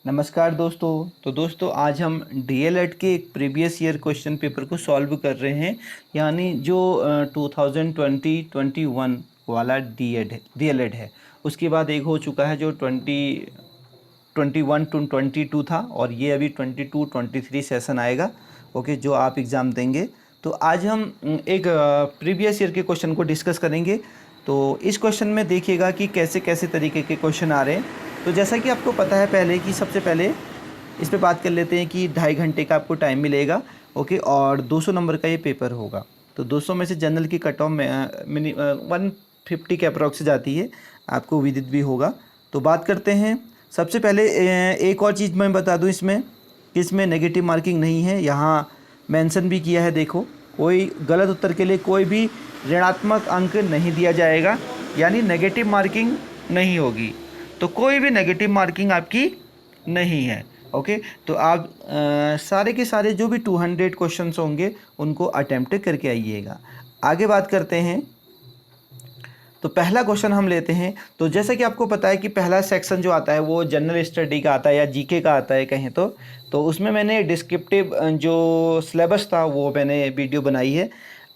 नमस्कार दोस्तों। तो दोस्तों आज हम डीएलएड के एक प्रीवियस ईयर क्वेश्चन पेपर को सॉल्व कर रहे हैं, यानी जो 2020-21 वाला डीएलएड है। उसके बाद एक हो चुका है जो 2021 टू 22 था, और ये अभी 22-23 सेशन आएगा। ओके, जो आप एग्ज़ाम देंगे। तो आज हम एक प्रीवियस ईयर के क्वेश्चन को डिस्कस करेंगे। तो इस क्वेश्चन में देखिएगा कि कैसे कैसे तरीके के क्वेश्चन आ रहे हैं। तो जैसा कि आपको पता है पहले कि सबसे पहले इस पे बात कर लेते हैं कि 2.5 घंटे का आपको टाइम मिलेगा। ओके, और 200 नंबर का ये पेपर होगा। तो 200 में से जनरल की कट ऑफ में 150 के अप्रॉक्स जाती है, आपको विदित भी होगा। तो बात करते हैं। सबसे पहले एक और चीज़ मैं बता दूं इसमें कि इसमें नेगेटिव मार्किंग नहीं है। यहाँ मेंशन भी किया है, देखो, कोई गलत उत्तर के लिए कोई भी ऋणात्मक अंक नहीं दिया जाएगा, यानी नेगेटिव मार्किंग नहीं होगी। तो कोई भी नेगेटिव मार्किंग आपकी नहीं है। ओके, तो आप सारे के सारे जो भी 200 क्वेश्चंस होंगे उनको अटेम्प्ट करके आइएगा। आगे बात करते हैं। तो पहला क्वेश्चन हम लेते हैं। तो जैसा कि आपको पता है कि पहला सेक्शन जो आता है वो जनरल स्टडी का आता है या जीके का आता है कहें तो उसमें मैंने डिस्क्रिप्टिव जो सिलेबस था वो मैंने वीडियो बनाई है।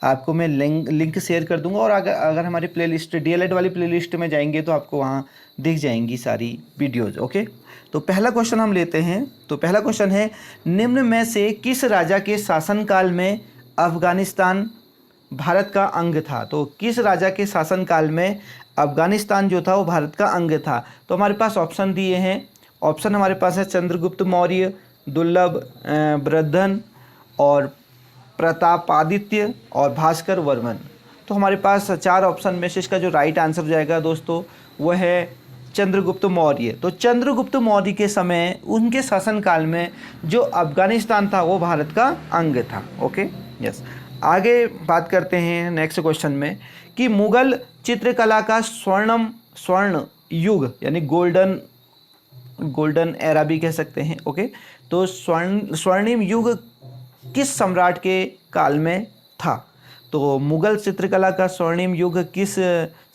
आपको मैं लिंक शेयर कर दूंगा, और अगर हमारी प्लेलिस्ट डीएलएड वाली प्लेलिस्ट में जाएंगे तो आपको वहाँ दिख जाएंगी सारी वीडियोज़। ओके, तो पहला क्वेश्चन हम लेते हैं। तो पहला क्वेश्चन है, निम्न में से किस राजा के शासनकाल में अफगानिस्तान भारत का अंग था? तो किस राजा के शासनकाल में अफगानिस्तान जो था वो भारत का अंग था? तो हमारे पास ऑप्शन दिए हैं। ऑप्शन हमारे पास है चंद्रगुप्त मौर्य, दुर्लभ वर्धन, और प्रतापादित्य, और भास्कर वर्मन। तो हमारे पास 4 ऑप्शन में से इसका जो राइट आंसर जाएगा दोस्तों वह है चंद्रगुप्त मौर्य। तो चंद्रगुप्त मौर्य के समय उनके शासनकाल में जो अफगानिस्तान था वो भारत का अंग था। Okay, yes. आगे बात करते हैं नेक्स्ट क्वेश्चन में कि मुगल चित्रकला का स्वर्ण युग, यानी गोल्डन एरा भी कह सकते हैं। ओके, तो स्वर्णिम युग किस सम्राट के काल में था? तो मुगल चित्रकला का स्वर्णिम युग किस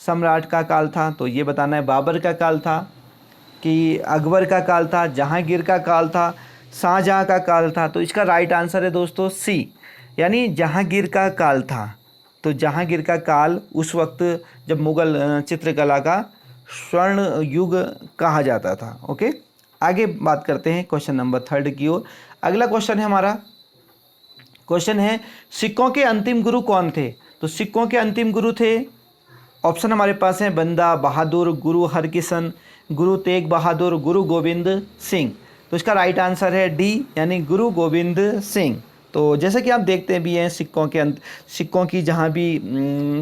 सम्राट का काल था? तो ये बताना है, बाबर का काल था कि अकबर का काल था, जहांगीर का काल था, शाहजहां का काल था? तो इसका राइट आंसर है दोस्तों सी, यानी जहांगीर का काल था। तो जहांगीर का काल उस वक्त जब मुगल चित्रकला का स्वर्ण युग कहा जाता था। ओके, आगे बात करते हैं क्वेश्चन नंबर 3 की ओर। अगला क्वेश्चन है हमारा, क्वेश्चन है सिखों के अंतिम गुरु कौन थे? तो सिखों के अंतिम गुरु थे, ऑप्शन हमारे पास हैं बंदा बहादुर, गुरु हरकिशन, गुरु तेग बहादुर, गुरु गोविंद सिंह। तो इसका राइट आंसर है डी, यानी गुरु गोविंद सिंह। तो जैसे कि आप देखते भी हैं सिक्कों की जहाँ भी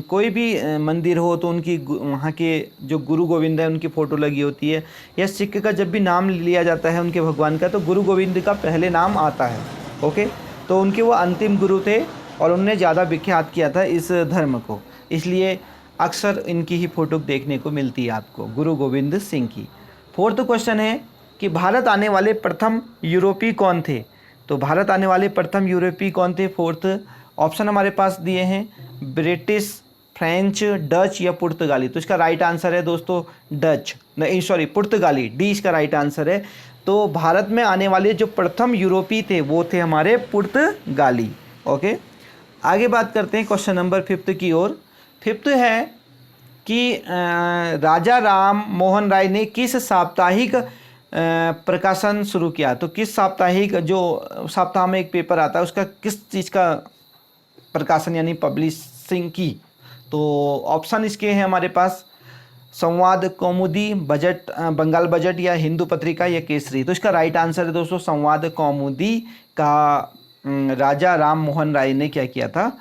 कोई भी मंदिर हो तो उनकी वहाँ के जो गुरु गोविंद है उनकी फ़ोटो लगी होती है, या सिक्के का जब भी नाम लिया जाता है उनके भगवान का तो गुरु गोविंद का पहले नाम आता है। ओके, तो उनके वो अंतिम गुरु थे और उनने ज़्यादा विख्यात किया था इस धर्म को, इसलिए अक्सर इनकी ही फ़ोटो देखने को मिलती है आपको, गुरु गोविंद सिंह की। 4th क्वेश्चन है कि भारत आने वाले प्रथम यूरोपीय कौन थे? तो भारत आने वाले प्रथम यूरोपीय कौन थे? 4th ऑप्शन हमारे पास दिए हैं ब्रिटिश, फ्रेंच, डच या पुर्तगाली। तो इसका राइट आंसर है दोस्तों डच, नहीं सॉरी पुर्तगाली, डी इसका राइट आंसर है। तो भारत में आने वाले जो प्रथम यूरोपीय थे वो थे हमारे पुर्तगाली। ओके, आगे बात करते हैं क्वेश्चन नंबर 5 की ओर। 5 है कि राजा राम मोहन राय ने किस साप्ताहिक प्रकाशन शुरू किया? तो किस साप्ताहिक, जो सप्ताह में एक पेपर आता है उसका किस चीज़ का प्रकाशन यानी पब्लिशिंग की? तो ऑप्शन इसके हैं हमारे पास संवाद, कौमुदी, बजट, बंगाल बजट, या हिंदू पत्रिका, या केसरी। तो इसका राइट आंसर है दोस्तों संवाद कौमुदी का राजा राम मोहन राय ने क्या किया था?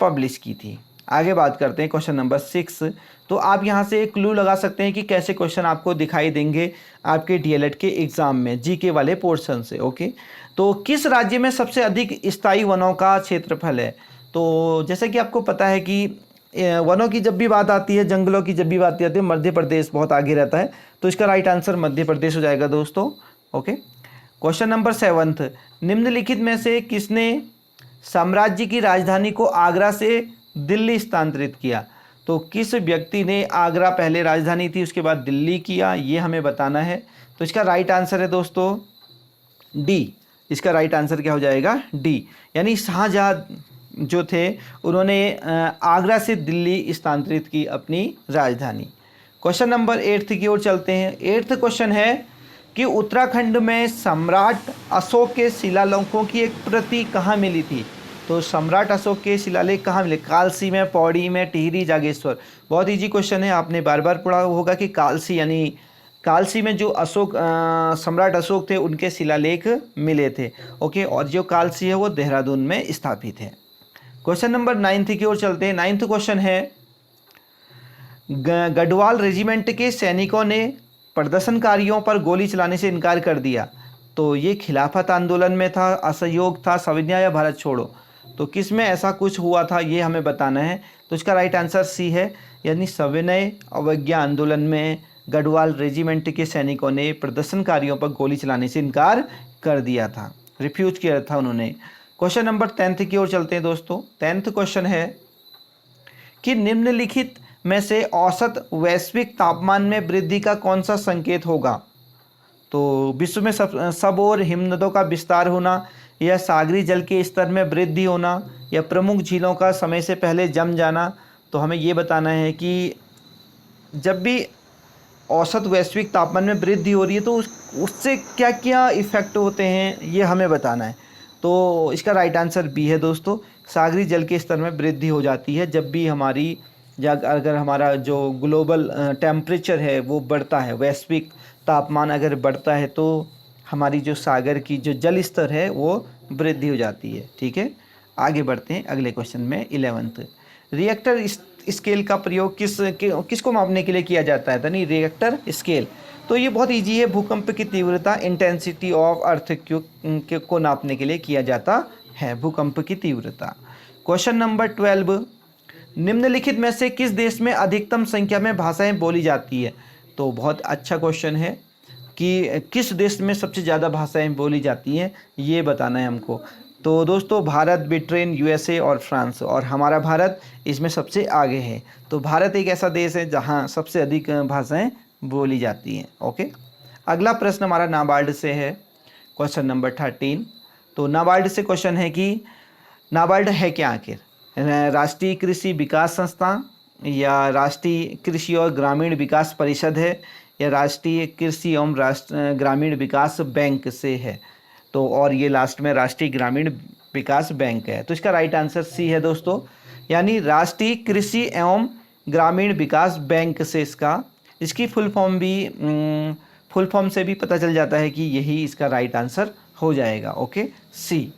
पब्लिश की थी। आगे बात करते हैं क्वेश्चन नंबर 6। तो आप यहाँ से एक क्लू लगा सकते हैं कि कैसे क्वेश्चन आपको दिखाई देंगे आपके डीएलएड के एग्जाम में जीके वाले पोर्शन से। ओके, तो किस राज्य में सबसे अधिक स्थायी वनों का क्षेत्रफल है? तो जैसे कि आपको पता है कि वनों की जब भी बात आती है, जंगलों की जब भी बात आती है, मध्य प्रदेश बहुत आगे रहता है। तो इसका राइट आंसर मध्य प्रदेश हो जाएगा दोस्तों। ओके, क्वेश्चन नंबर 7, निम्नलिखित में से किसने साम्राज्य की राजधानी को आगरा से दिल्ली स्थानांतरित किया? तो किस व्यक्ति ने आगरा पहले राजधानी थी उसके बाद दिल्ली किया, ये हमें बताना है। तो इसका राइट आंसर है दोस्तों डी। इसका राइट आंसर क्या हो जाएगा? डी। यानी शाहजहां जो थे उन्होंने आगरा से दिल्ली स्थानांतरित की अपनी राजधानी। क्वेश्चन नंबर 8 की ओर चलते हैं। 8th क्वेश्चन है कि उत्तराखंड में सम्राट अशोक के शिलालेखों की एक प्रति कहाँ मिली थी? तो सम्राट अशोक के शिलालेख कहाँ मिले? कालसी में, पौड़ी में, टिहरी, जागेश्वर। बहुत इजी क्वेश्चन है, आपने बार बार पढ़ा होगा कि कालसी यानी कालसी में जो सम्राट अशोक थे उनके शिलालेख मिले थे। ओके, और जो कालसी है वो देहरादून में स्थापित है। क्वेश्चन नंबर 9 की ओर चलते हैं। 9th क्वेश्चन है गढ़वाल रेजिमेंट के सैनिकों ने प्रदर्शनकारियों पर गोली चलाने से इनकार कर दिया। तो ये खिलाफत आंदोलन में था, असहयोग था, सविनय या भारत छोड़ो? तो किस में ऐसा कुछ हुआ था ये हमें बताना है। तो इसका राइट आंसर सी है, यानी सविनय अवज्ञा आंदोलन में गढ़वाल रेजिमेंट के सैनिकों ने प्रदर्शनकारियों पर गोली चलाने से इनकार कर दिया था, रिफ्यूज किया था उन्होंने। क्वेश्चन नंबर 10 की ओर चलते हैं दोस्तों। 10th क्वेश्चन है कि निम्नलिखित में से औसत वैश्विक तापमान में वृद्धि का कौन सा संकेत होगा? तो विश्व में सब ओर हिमनदों का विस्तार होना, या सागरी जल के स्तर में वृद्धि होना, या प्रमुख झीलों का समय से पहले जम जाना। तो हमें ये बताना है कि जब भी औसत वैश्विक तापमान में वृद्धि हो रही है तो उससे क्या क्या इफ़ेक्ट होते हैं ये हमें बताना है। तो इसका राइट आंसर बी है दोस्तों, सागरी जल के स्तर में वृद्धि हो जाती है जब भी अगर हमारा जो ग्लोबल टेम्परेचर है वो बढ़ता है, वैश्विक तापमान अगर बढ़ता है तो हमारी जो सागर की जो जल स्तर है वो वृद्धि हो जाती है। ठीक है, आगे बढ़ते हैं अगले क्वेश्चन में। 11th, रिएक्टर स्केल का प्रयोग किसको मापने के लिए किया जाता है? यानी रिएक्टर स्केल। तो ये बहुत इजी है, भूकंप की तीव्रता, इंटेंसिटी ऑफ अर्थक्वेक को नापने के लिए किया जाता है, भूकंप की तीव्रता। क्वेश्चन नंबर 12, निम्नलिखित में से किस देश में अधिकतम संख्या में भाषाएं बोली जाती है? तो बहुत अच्छा क्वेश्चन है कि किस देश में सबसे ज़्यादा भाषाएं बोली जाती हैं ये बताना है हमको। तो दोस्तों भारत, ब्रिटेन, यूएसए और फ्रांस, और हमारा भारत इसमें सबसे आगे है। तो भारत एक ऐसा देश है जहां सबसे अधिक भाषाएं बोली जाती हैं। ओके, अगला प्रश्न हमारा नाबार्ड से है, क्वेश्चन नंबर 13। तो नाबार्ड से क्वेश्चन है कि नाबार्ड है क्या आखिर? राष्ट्रीय कृषि विकास संस्थान, या राष्ट्रीय कृषि और ग्रामीण विकास परिषद है, या राष्ट्रीय कृषि एवं ग्रामीण विकास बैंक से है? तो और ये लास्ट में राष्ट्रीय ग्रामीण विकास बैंक है। तो इसका राइट आंसर सी है दोस्तों, यानी राष्ट्रीय कृषि एवं ग्रामीण विकास बैंक से इसकी फुल फॉर्म से भी पता चल जाता है कि यही इसका राइट आंसर हो जाएगा। ओके, सी।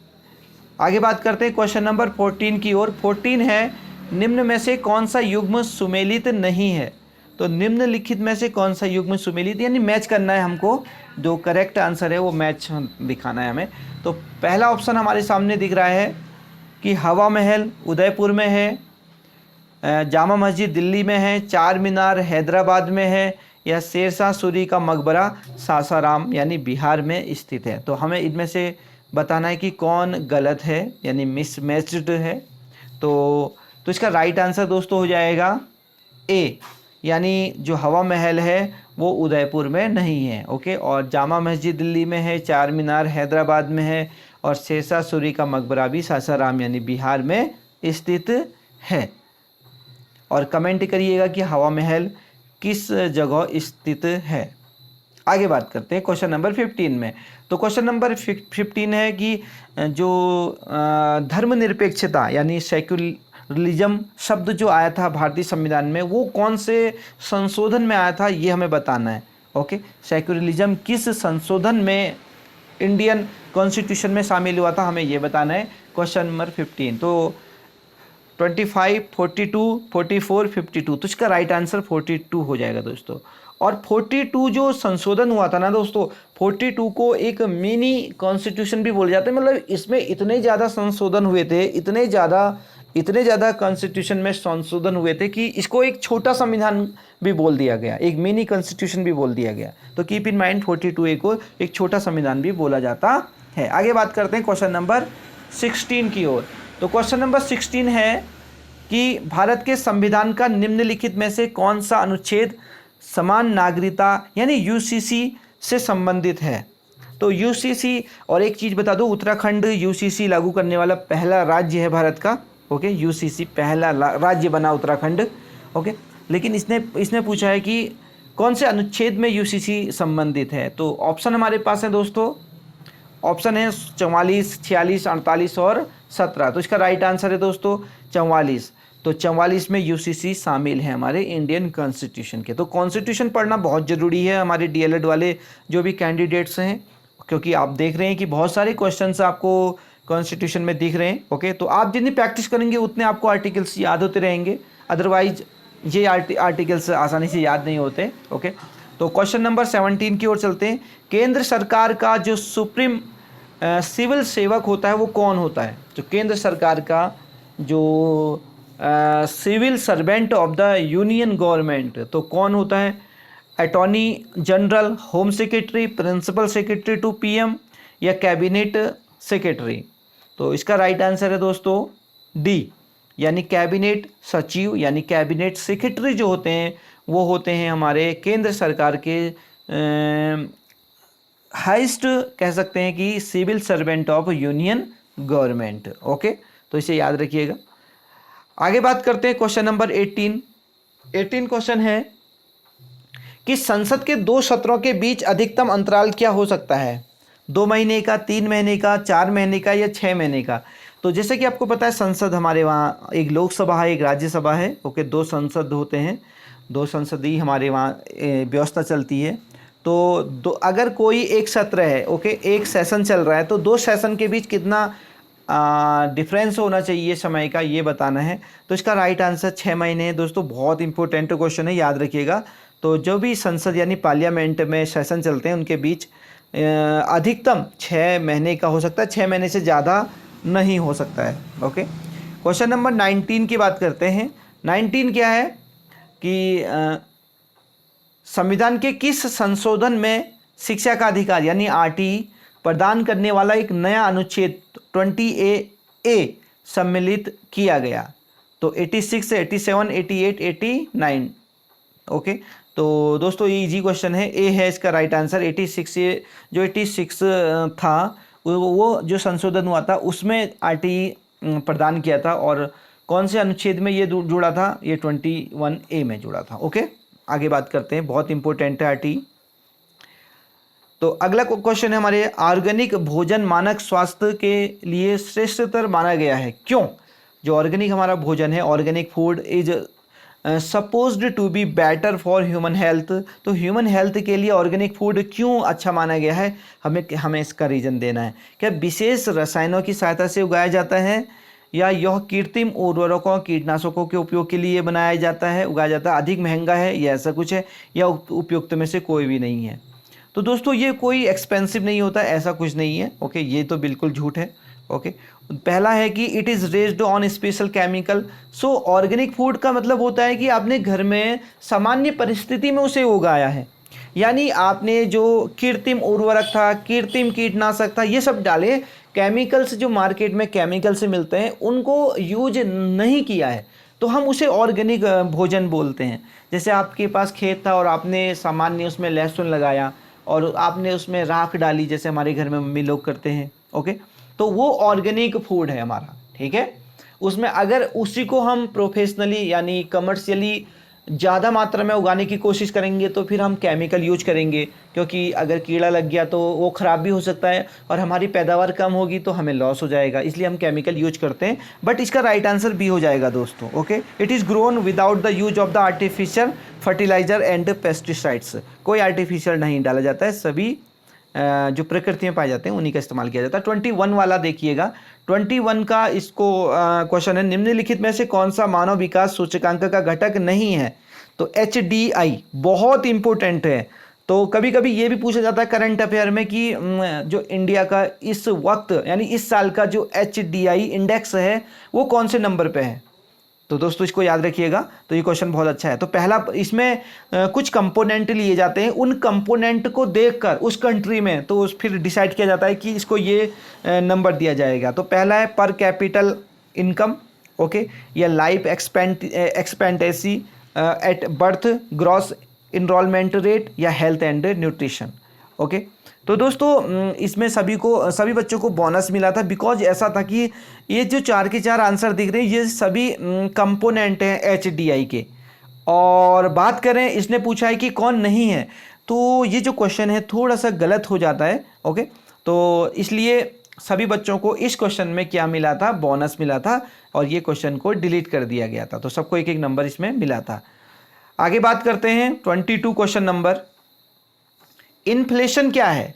आगे बात करते हैं क्वेश्चन नंबर 14 की ओर। 14 है, निम्न में से कौन सा युग्म सुमेलित नहीं है? तो निम्नलिखित में से कौन सा युग्म सुमेलित, यानी मैच करना है हमको, जो करेक्ट आंसर है वो मैच दिखाना है हमें। तो पहला ऑप्शन हमारे सामने दिख रहा है कि हवा महल उदयपुर में है, जामा मस्जिद दिल्ली में है, चार मीनार हैदराबाद में है, या शेरशाह सूरी का मकबरा सासाराम यानी बिहार में स्थित है। तो हमें इनमें से बताना है कि कौन गलत है, यानी मिसमैच्ड है। तो इसका राइट आंसर दोस्तों हो जाएगा ए, यानी जो हवा महल है वो उदयपुर में नहीं है। ओके, और जामा मस्जिद दिल्ली में है, चार मीनार हैदराबाद में है, और शेरशाह सूरी का मकबरा भी सासाराम यानी बिहार में स्थित है। और कमेंट करिएगा कि हवा महल किस जगह स्थित है। आगे बात करते हैं क्वेश्चन नंबर 15 में। तो क्वेश्चन नंबर 15 है कि जो धर्मनिरपेक्षता यानी सेक्युलरिज्म शब्द जो आया था भारतीय संविधान में वो कौन से संशोधन में आया था ये हमें बताना है। ओके, सेक्युलरिज्म किस संशोधन में इंडियन कॉन्स्टिट्यूशन में शामिल हुआ था हमें ये बताना है। क्वेश्चन नंबर 15 तो 25, 42, 44, 52, तो इसका राइट आंसर 42 हो जाएगा दोस्तों। और 42 जो संशोधन हुआ था ना दोस्तों, 42 को एक मिनी कॉन्स्टिट्यूशन भी बोला जाता है। मतलब इसमें इतने ज़्यादा संशोधन हुए थे, इतने ज़्यादा कॉन्स्टिट्यूशन में संशोधन हुए थे कि इसको एक छोटा संविधान भी बोल दिया गया, एक मिनी कॉन्स्टिट्यूशन भी बोल दिया गया। तो कीप इन माइंड 42A को एक छोटा संविधान भी बोला जाता है। आगे बात करते हैं क्वेश्चन नंबर 16 की ओर। तो क्वेश्चन नंबर 16 है कि भारत के संविधान का निम्नलिखित में से कौन सा अनुच्छेद समान नागरिकता यानी यूसीसी से संबंधित है? तो यूसीसी, और एक चीज़ बता दूं, उत्तराखंड यूसीसी लागू करने वाला पहला राज्य है भारत का। ओके, यूसीसी पहला राज्य बना उत्तराखंड। ओके, लेकिन इसने पूछा है कि कौन से अनुच्छेद में यूसीसी संबंधित है। तो ऑप्शन हमारे पास है दोस्तों, ऑप्शन है 44, 46, 48 और 17। तो इसका राइट आंसर है दोस्तों 44। तो 44 में यूसीसी शामिल है हमारे इंडियन कॉन्स्टिट्यूशन के। तो कॉन्स्टिट्यूशन पढ़ना बहुत ज़रूरी है हमारे डीएलएड वाले जो भी कैंडिडेट्स हैं, क्योंकि आप देख रहे हैं कि बहुत सारे क्वेश्चंस आपको कॉन्स्टिट्यूशन में दिख रहे हैं। ओके, तो आप जितनी प्रैक्टिस करेंगे उतने आपको आर्टिकल्स याद होते रहेंगे, अदरवाइज ये आर्टिकल्स आसानी से याद नहीं होते। ओके, तो क्वेश्चन नंबर 17 की ओर चलते हैं। केंद्र सरकार का जो सुप्रीम सिविल सेवक होता है वो कौन होता है? तो केंद्र सरकार का जो civil servant of the union government तो कौन होता है? Attorney general, home secretary, principal secretary to PM या कैबिनेट सेक्रेटरी? तो इसका राइट आंसर है दोस्तों डी, यानी कैबिनेट सचिव यानी कैबिनेट सेक्रेटरी जो होते हैं वो होते हैं हमारे केंद्र सरकार के हाईएस्ट कह सकते हैं कि civil servant of union government. Okay, तो इसे याद रखिएगा। आगे बात करते हैं क्वेश्चन नंबर 18 क्वेश्चन है कि संसद के 2 सत्रों के बीच अधिकतम अंतराल क्या हो सकता है? 2 महीने का, 3 महीने का, 4 महीने का या 6 महीने का? तो जैसे कि आपको पता है संसद हमारे वहाँ एक लोकसभा है, एक राज्यसभा है। ओके, 2 संसद होते हैं, 2 संसदीय हमारे वहाँ व्यवस्था चलती है। तो अगर कोई एक सत्र है, ओके, एक सेशन चल रहा है, तो 2 सेशन के बीच कितना डिफरेंस होना चाहिए समय का, ये बताना है। तो इसका राइट आंसर 6 महीने है दोस्तों। बहुत इंपॉर्टेंट क्वेश्चन है, याद रखिएगा। तो जो भी संसद यानी पार्लियामेंट में सेशन चलते हैं उनके बीच अधिकतम 6 महीने का हो सकता है, 6 महीने से ज़्यादा नहीं हो सकता है। ओके, क्वेश्चन नंबर 19 की बात करते हैं। 19 क्या है कि संविधान के किस संशोधन में शिक्षा का अधिकार यानी आरटीई प्रदान करने वाला एक नया अनुच्छेद 20A सम्मिलित किया गया? तो 86, 87, 88, 89। ओके, तो दोस्तों ये इजी क्वेश्चन है, ए है इसका राइट आंसर। 86 जो 86 था वो जो संशोधन हुआ था उसमें आरटीई प्रदान किया था, और कौन से अनुच्छेद में ये जुड़ा था? ये 21A में जुड़ा था। ओके, आगे बात करते हैं, बहुत इंपॉर्टेंट है आरटीई। तो अगला क्वेश्चन है हमारे, ऑर्गेनिक भोजन मानक स्वास्थ्य के लिए श्रेष्ठतर माना गया है, क्यों? जो ऑर्गेनिक हमारा भोजन है, organic food is supposed to be better for human health. तो ह्यूमन हेल्थ के लिए ऑर्गेनिक फूड क्यों अच्छा माना गया है? हमें इसका रीज़न देना है। क्या विशेष रसायनों की सहायता से उगाया जाता है, या यह कृत्रिम उर्वरकों कीटनाशकों के उपयोग के लिए उगाया जाता है, अधिक महंगा है, या ऐसा कुछ है, या उपयुक्त में से कोई भी नहीं है? तो दोस्तों ये कोई एक्सपेंसिव नहीं होता, ऐसा कुछ नहीं है। ओके, ये तो बिल्कुल झूठ है। ओके, पहला है कि it is raised on special chemical. So organic food का मतलब होता है कि आपने घर में सामान्य परिस्थिति में उसे उगाया है, यानी आपने जो कृत्रिम उर्वरक था, कृत्रिम कीटनाशक था, ये सब डाले, केमिकल्स जो मार्केट में केमिकल से मिलते हैं उनको यूज नहीं किया है, तो हम उसे ऑर्गेनिक भोजन बोलते हैं। जैसे आपके पास खेत था और आपने सामान्य उसमें लहसुन लगाया और आपने उसमें राख डाली, जैसे हमारे घर में मम्मी लोग करते हैं। ओके, तो वो ऑर्गेनिक फूड है हमारा, ठीक है। उसमें अगर उसी को हम प्रोफेशनली यानी कमर्शियली ज़्यादा मात्रा में उगाने की कोशिश करेंगे तो फिर हम केमिकल यूज करेंगे, क्योंकि अगर कीड़ा लग गया तो वो ख़राब भी हो सकता है और हमारी पैदावार कम होगी तो हमें लॉस हो जाएगा, इसलिए हम केमिकल यूज करते हैं। बट इसका राइट आंसर बी हो जाएगा दोस्तों। Okay, it is grown without the use of the artificial fertiliser and pesticides. कोई आर्टिफिशियल नहीं डाला जाता है, सभी जो प्रकृति में पाए जाते हैं उन्हीं का इस्तेमाल किया जाता है। 21 वाला देखिएगा, 21 का इसको क्वेश्चन है, निम्नलिखित में से कौन सा मानव विकास सूचकांक का घटक नहीं है? तो HDI बहुत इंपॉर्टेंट है। तो कभी कभी ये भी पूछा जाता है करंट अफेयर में कि जो इंडिया का इस वक्त यानी इस साल का जो HDI इंडेक्स है वो कौन से नंबर पे है? तो दोस्तों इसको याद रखिएगा, तो ये क्वेश्चन बहुत अच्छा है। तो पहला, इसमें कुछ कंपोनेंट लिए जाते हैं, उन कंपोनेंट को देखकर उस कंट्री में तो फिर डिसाइड किया जाता है कि इसको ये नंबर दिया जाएगा। तो पहला है पर कैपिटल इनकम, ओके, या life expectancy at birth, gross enrolment rate, या हेल्थ एंड न्यूट्रिशन। ओके। तो दोस्तों इसमें सभी बच्चों को बोनस मिला था, बिकॉज ऐसा था कि ये जो 4 के 4 आंसर दिख रहे हैं ये सभी कंपोनेंट हैं HDI के। और बात करें, इसने पूछा है कि कौन नहीं है, तो ये जो क्वेश्चन है थोड़ा सा गलत हो जाता है। ओके, तो इसलिए सभी बच्चों को इस क्वेश्चन में क्या मिला था, बोनस मिला था, और ये क्वेश्चन को डिलीट कर दिया गया था। तो सबको एक एक नंबर इसमें मिला था। आगे बात करते हैं 22 क्वेश्चन नंबर। इन्फ्लेशन क्या है?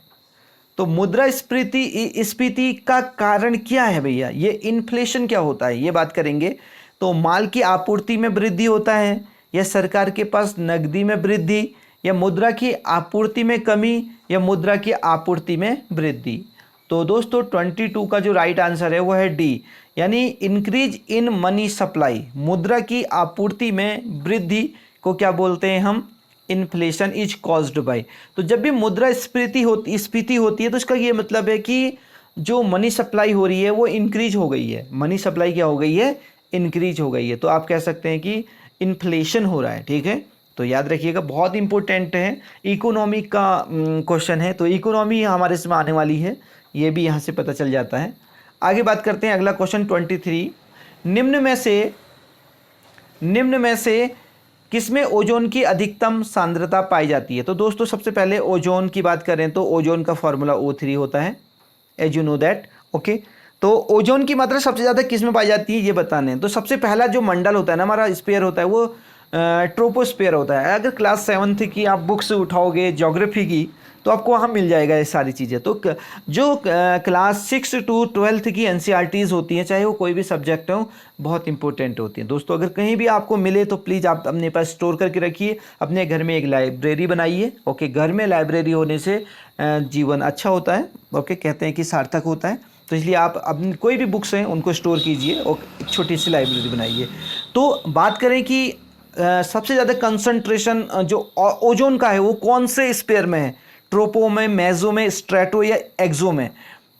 तो मुद्रास्फीति का कारण क्या है भैया? ये इन्फ्लेशन क्या होता है ये बात करेंगे। तो माल की आपूर्ति में वृद्धि होता है, या सरकार के पास नकदी में वृद्धि, या मुद्रा की आपूर्ति में कमी, या मुद्रा की आपूर्ति में वृद्धि। तो दोस्तों 22 का जो राइट आंसर है वो है डी, यानी इंक्रीज इन मनी सप्लाई। मुद्रा की आपूर्ति में वृद्धि को क्या बोलते हैं हम? Inflation is caused by. तो जब भी मुद्रा स्फीति होती है तो इसका ये मतलब है कि जो मनी सप्लाई हो रही है वो इंक्रीज हो गई है। मनी सप्लाई क्या हो गई है? इंक्रीज हो गई है। तो आप कह सकते हैं कि इन्फ्लेशन हो रहा है। ठीक है, तो याद रखिएगा, बहुत इंपॉर्टेंट है, इकोनॉमी का क्वेश्चन है, तो इकोनॉमी हमारे इसमें आने वाली है, ये भी यहाँ से पता चल जाता है। आगे बात करते हैं, अगला क्वेश्चन 23। निम्न में से किसमें ओजोन की अधिकतम सांद्रता पाई जाती है? तो दोस्तों सबसे पहले ओजोन की बात करें तो ओजोन का फॉर्मूला O3 होता है, as you know that. Okay, तो ओजोन की मात्रा सबसे ज़्यादा किस में पाई जाती है ये बताने हैं। तो सबसे पहला जो मंडल होता है ना, हमारा स्फीयर होता है, वो ट्रोपोस्फीयर होता है। अगर क्लास 7th की आप बुक्स उठाओगे ज्योग्राफी की तो आपको वहाँ मिल जाएगा ये सारी चीज़ें। तो जो क्लास 6 to 12th की NCERTs होती हैं, चाहे वो कोई भी सब्जेक्ट हो, बहुत इंपॉर्टेंट होती हैं दोस्तों। अगर कहीं भी आपको मिले तो प्लीज़ आप अपने पास स्टोर करके रखिए, अपने घर में एक लाइब्रेरी बनाइए। ओके, घर में लाइब्रेरी होने से जीवन अच्छा होता है। ओके, कहते हैं कि सार्थक होता है। तो इसलिए आप अपनी कोई भी बुक्स हैं उनको स्टोर कीजिए और एक छोटी सी लाइब्रेरी बनाइए। तो बात करें कि सबसे ज़्यादा कंसंट्रेशन जो ओजोन का है वो कौन से स्पेयर में है? ट्रोपो में, मेसो में, स्ट्रेटो या एक्सो में?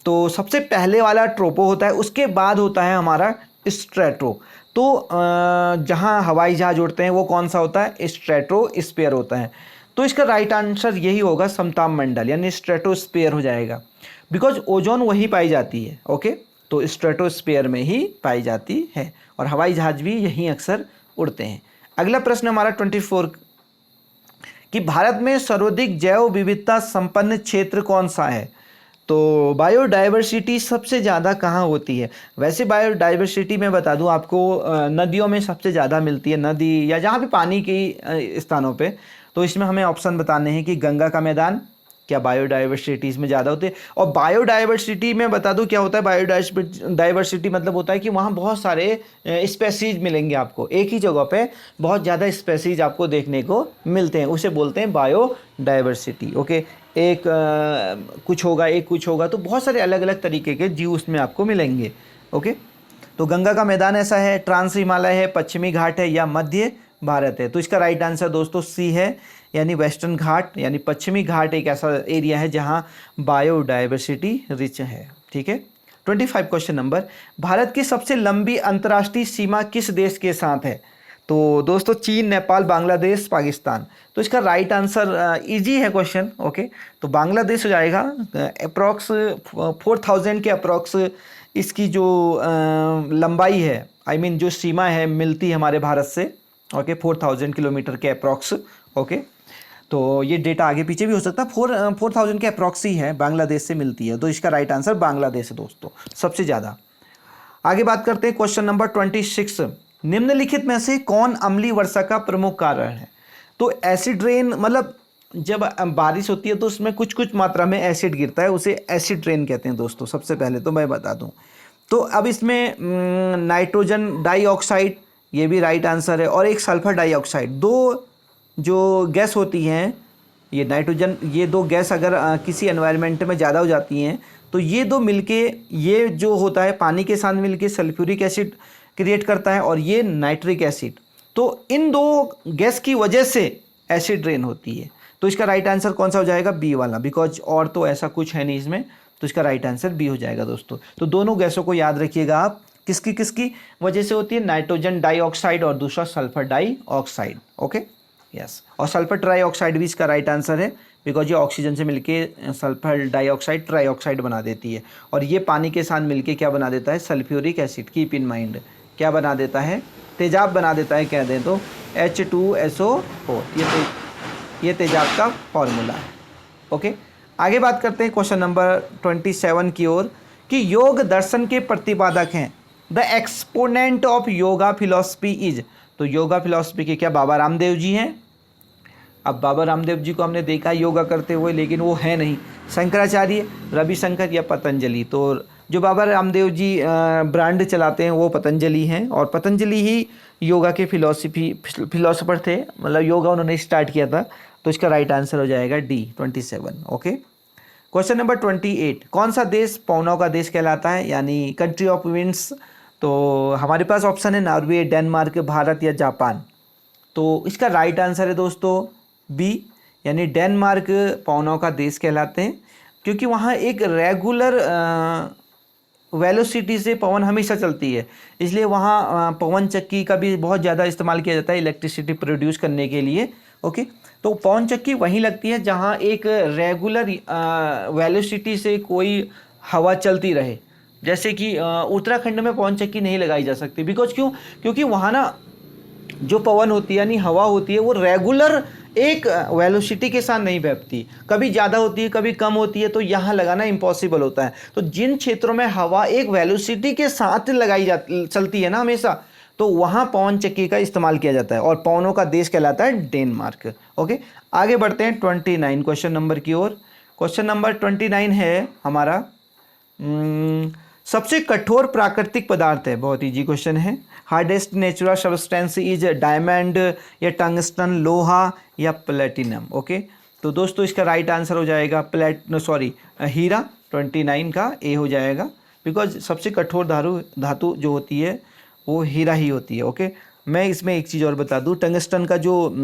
तो सबसे पहले वाला ट्रोपो होता है, उसके बाद होता है हमारा स्ट्रेटो। तो जहाँ हवाई जहाज उड़ते हैं वो कौन सा होता है? स्ट्रेटो स्पेयर होता है। तो इसका राइट आंसर यही होगा, समताप मंडल, यानी स्ट्रेटोस्फीयर हो जाएगा, बिकॉज ओजोन वही पाई जाती है। ओके, तो स्ट्रेटोस्फीयर में ही पाई जाती है, और हवाई जहाज भी यहीं अक्सर उड़ते हैं। अगला प्रश्न हमारा 24 कि भारत में सर्वाधिक जैव विविधता संपन्न क्षेत्र कौन सा है? तो बायोडाइवर्सिटी सबसे ज़्यादा कहाँ होती है? वैसे बायोडाइवर्सिटी मैं बता दूं आपको, नदियों में सबसे ज़्यादा मिलती है, नदी या जहाँ भी पानी के स्थानों पे। तो इसमें हमें ऑप्शन बताने हैं कि गंगा का मैदान क्या बायोडाइवर्सिटी इसमें ज़्यादा होती है? और बायोडाइवर्सिटी में बता दूं क्या होता है। बायोडाइवर्सिटी मतलब होता है कि वहाँ बहुत सारे स्पेसीज मिलेंगे आपको, एक ही जगह पे बहुत ज़्यादा स्पेसीज आपको देखने को मिलते हैं, उसे बोलते हैं बायोडाइवर्सिटी। ओके, एक कुछ होगा, तो बहुत सारे अलग अलग तरीके के जीव उसमें आपको मिलेंगे। ओके, तो गंगा का मैदान ऐसा है, ट्रांस हिमालय है, पश्चिमी घाट है, या मध्य भारत है? तो इसका राइट आंसर दोस्तों सी है, यानी वेस्टर्न घाट, यानी पश्चिमी घाट एक ऐसा एरिया है जहां बायोडाइवर्सिटी रिच है। ठीक है, 25 क्वेश्चन नंबर। भारत की सबसे लंबी अंतर्राष्ट्रीय सीमा किस देश के साथ है? तो दोस्तों चीन, नेपाल, बांग्लादेश, पाकिस्तान। तो इसका राइट आंसर इजी है क्वेश्चन। ओके, तो बांग्लादेश हो जाएगा। अप्रॉक्स 4000 के अप्रॉक्स इसकी जो लंबाई है, आई मीन जो सीमा है, मिलती है हमारे भारत से। ओके, 4000 किलोमीटर के अप्रॉक्स। ओके, तो ये डेटा आगे पीछे भी हो सकता है, 4000 के अप्रॉक्स ही है, बांग्लादेश से मिलती है। तो इसका राइट आंसर बांग्लादेश है दोस्तों, सबसे ज़्यादा। आगे बात करते हैं क्वेश्चन नंबर 26। निम्नलिखित में से कौन अम्लीय वर्षा का प्रमुख कारण है? तो एसिड रेन, मतलब जब बारिश होती है तो उसमें कुछ कुछ मात्रा में एसिड गिरता है, उसे एसिड रेन कहते हैं दोस्तों। सबसे पहले तो मैं बता दूं, तो अब इसमें नाइट्रोजन डाइऑक्साइड, ये भी राइट आंसर है, और एक सल्फर डाइऑक्साइड, दो जो गैस होती हैं, ये नाइट्रोजन, ये दो गैस अगर किसी एनवायरनमेंट में ज़्यादा हो जाती हैं तो ये दो मिलके, ये जो होता है पानी के साथ मिलके सल्फ्यूरिक एसिड क्रिएट करता है, और ये नाइट्रिक एसिड। तो इन दो गैस की वजह से एसिड रेन होती है। तो इसका राइट आंसर कौन सा हो जाएगा? बी वाला, बिकॉज और तो ऐसा कुछ है नहीं इसमें। तो इसका राइट आंसर बी हो जाएगा दोस्तों। तो दोनों गैसों को याद रखिएगा आप, किसकी किसकी वजह से होती है? नाइट्रोजन डाइऑक्साइड और दूसरा सल्फर डाइऑक्साइड। ओके, यस, और सल्फर ट्राइऑक्साइड भी इसका राइट आंसर है, बिकॉज ये ऑक्सीजन से मिलके सल्फर डाइऑक्साइड ट्राइऑक्साइड बना देती है, और ये पानी के साथ मिलके क्या बना देता है, sulphuric acid. Keep in mind, क्या बना देता है, तेजाब बना देता है, कह दें तो H2SO4। ये तेजाब का फॉर्मूला है। ओके, आगे बात करते हैं क्वेश्चन नंबर 27 की ओर, कि योग दर्शन के प्रतिपादक हैं। The exponent of yoga philosophy is. तो योगा फिलॉसफी के क्या बाबा रामदेव जी हैं। अब बाबा रामदेव जी को हमने देखा योगा करते हुए, लेकिन वो है नहीं। शंकराचार्य, रविशंकर या पतंजलि। तो जो बाबा रामदेव जी ब्रांड चलाते हैं वो पतंजलि हैं, और पतंजलि ही योगा के फिलोसफर थे, मतलब योगा उन्होंने स्टार्ट किया था। तो इसका राइट आंसर हो जाएगा D 27। ओके, क्वेश्चन नंबर 28, कौन सा देश पवनों का देश कहलाता है, यानी कंट्री ऑफ विंड्स। तो हमारे पास ऑप्शन है नॉर्वे, डेनमार्क, भारत या जापान। तो इसका राइट आंसर है दोस्तों B, यानी डेनमार्क पवनों का देश कहलाते हैं, क्योंकि वहाँ एक रेगुलर वेलोसिटी से पवन हमेशा चलती है, इसलिए वहाँ पवन चक्की का भी बहुत ज़्यादा इस्तेमाल किया जाता है इलेक्ट्रिसिटी प्रोड्यूस करने के लिए। ओके, तो पवन चक्की वहीं लगती है जहाँ एक रेगुलर वेलोसिटी से कोई हवा चलती रहे। जैसे कि उत्तराखंड में पवन चक्की नहीं लगाई जा सकती, बिकॉज क्यों, क्योंकि वहाँ ना जो पवन होती है यानी हवा होती है वो रेगुलर एक वेलोसिटी के साथ नहीं बहती, कभी ज़्यादा होती है कभी कम होती है, तो यहाँ लगाना इम्पॉसिबल होता है। तो जिन क्षेत्रों में हवा एक वेलोसिटी के साथ लगाई जाती चलती है ना हमेशा, तो वहाँ पवन चक्की का इस्तेमाल किया जाता है, और पवनों का देश कहलाता है डेनमार्क। ओके, आगे बढ़ते हैं 29 क्वेश्चन नंबर की ओर। क्वेश्चन नंबर 29 है हमारा, सबसे कठोर प्राकृतिक पदार्थ है, बहुत इजी क्वेश्चन है। Hardest natural substance is diamond या टंगस्टन, लोहा या प्लेटिनम। ओके, तो दोस्तों इसका राइट आंसर हो जाएगा हीरा। 29 का ए हो जाएगा, बिकॉज सबसे कठोर धातु जो होती है वो हीरा ही होती है। ओके, मैं इसमें एक चीज़ और बता दूं, टंगस्टन का जो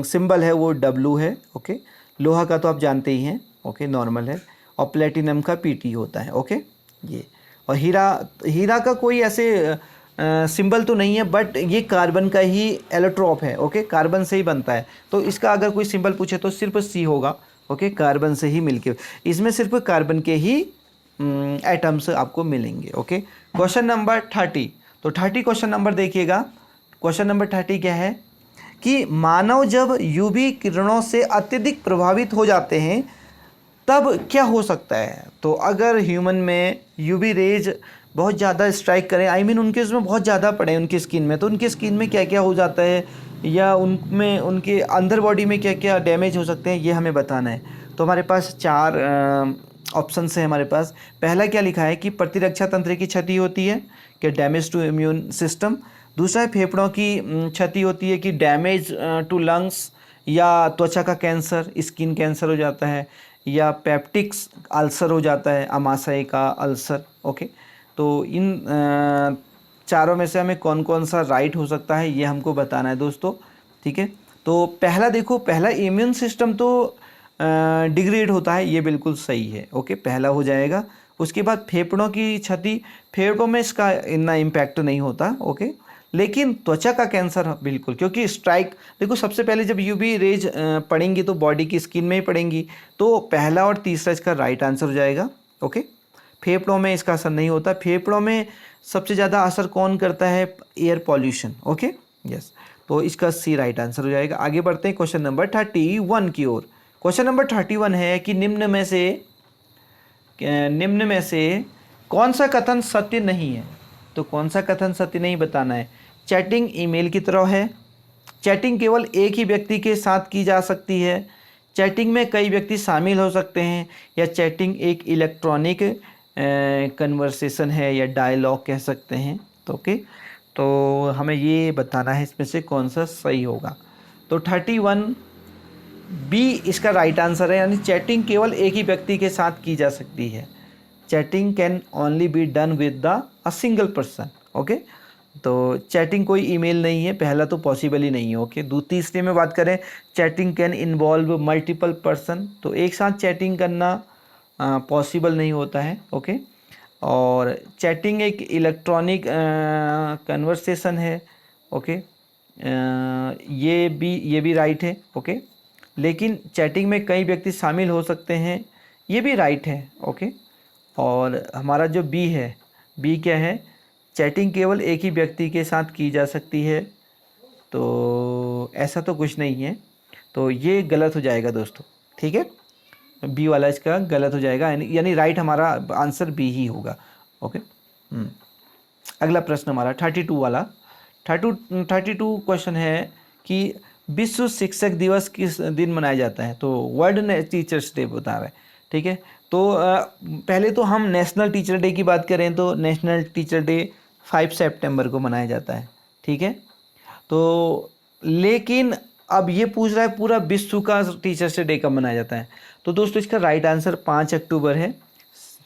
सिंबल है वो W है। ओके, लोहा का तो आप जानते ही हैं, ओके नॉर्मल है, और प्लेटिनम का PT होता है। ओके, ये और हीरा का कोई ऐसे सिंबल तो नहीं है, बट ये कार्बन का ही एलोट्रॉप है। ओके, कार्बन से ही बनता है, तो इसका अगर कोई सिंबल पूछे तो सिर्फ C होगा। ओके, कार्बन से ही मिलके, इसमें सिर्फ कार्बन के ही एटम्स आपको मिलेंगे। Okay, question number 30। तो 30 क्वेश्चन नंबर देखिएगा। क्वेश्चन नंबर 30 क्या है, कि मानव जब UV किरणों से अत्यधिक प्रभावित हो जाते हैं तब क्या हो सकता है। तो अगर ह्यूमन में UV रेज बहुत ज़्यादा स्ट्राइक करें, आई मीन उनके उसमें बहुत ज़्यादा पड़े उनकी स्किन में, तो उनकी स्किन में क्या क्या हो जाता है, या उनमें उनके अंदर बॉडी में क्या क्या डैमेज हो सकते हैं, ये हमें बताना है। तो हमारे पास 4 ऑप्शन है हमारे पास। पहला क्या लिखा है कि प्रतिरक्षा तंत्र की क्षति होती है, कि डैमेज टू इम्यून सिस्टम। दूसरा है फेफड़ों की क्षति होती है, कि डैमेज टू लंग्स, या त्वचा का कैंसर, स्किन कैंसर हो जाता है, या पेप्टिक्स अल्सर हो जाता है, आमाशय का अल्सर। ओके, तो इन चारों में से हमें कौन कौन सा राइट हो सकता है ये हमको बताना है दोस्तों। ठीक है, तो पहला देखो, पहला इम्यून सिस्टम तो डिग्रेड होता है, ये बिल्कुल सही है। ओके, पहला हो जाएगा। उसके बाद फेफड़ों की क्षति, फेफड़ों में इसका इतना इम्पैक्ट नहीं होता। ओके, लेकिन त्वचा का कैंसर बिल्कुल, क्योंकि स्ट्राइक देखो, सबसे पहले जब UV रेज पड़ेंगी तो बॉडी की स्किन में ही पड़ेंगी, तो पहला और तीसरा इसका राइट आंसर हो जाएगा। ओके, फेफड़ों में इसका असर नहीं होता। फेफड़ों में सबसे ज़्यादा असर कौन करता है, एयर पॉल्यूशन। ओके, यस, तो इसका C राइट आंसर हो जाएगा। आगे बढ़ते हैं क्वेश्चन नंबर 31 की ओर। क्वेश्चन नंबर 31 है कि निम्न में से कौन सा कथन सत्य नहीं है। तो कौन सा कथन सत्य नहीं बताना है। चैटिंग ईमेल की तरह है, चैटिंग केवल एक ही व्यक्ति के साथ की जा सकती है, चैटिंग में कई व्यक्ति शामिल हो सकते हैं, या चैटिंग एक इलेक्ट्रॉनिक कन्वर्सेशन है या डायलॉग कह सकते हैं। तो ओके, तो हमें ये बताना है इसमें से कौन सा सही होगा। तो 31B इसका राइट आंसर है, यानी चैटिंग केवल एक ही व्यक्ति के साथ की जा सकती है। Chatting can only be done with a single person. Okay, तो चैटिंग कोई ईमेल नहीं है, पहला तो पॉसिबल ही नहीं है। ओके, तीसरे में बात करें, chatting can involve multiple person, तो एक साथ चैटिंग करना पॉसिबल नहीं होता है। ओके, और चैटिंग एक इलेक्ट्रॉनिक कन्वर्सेशन है। ओके, ये भी राइट है। ओके, लेकिन चैटिंग में कई व्यक्ति शामिल हो सकते हैं, ये भी राइट है। ओके, और हमारा जो बी है, बी क्या है, चैटिंग केवल एक ही व्यक्ति के साथ की जा सकती है, तो ऐसा तो कुछ नहीं है, तो ये गलत हो जाएगा दोस्तों। ठीक है, बी वाला इसका गलत हो जाएगा, यानी राइट हमारा आंसर बी ही होगा। ओके, अगला प्रश्न हमारा 32 वाला 32 क्वेश्चन है कि विश्व शिक्षक दिवस किस दिन मनाया जाता है, तो वर्ल्ड टीचर्स डे बता रहा है। ठीक है, तो पहले तो हम नेशनल टीचर डे की बात करें तो नेशनल टीचर डे 5 सितंबर को मनाया जाता है। ठीक है, तो लेकिन अब ये पूछ रहा है पूरा विश्व का टीचर्स डे कब मनाया जाता है, तो दोस्तों इसका राइट आंसर 5 अक्टूबर है।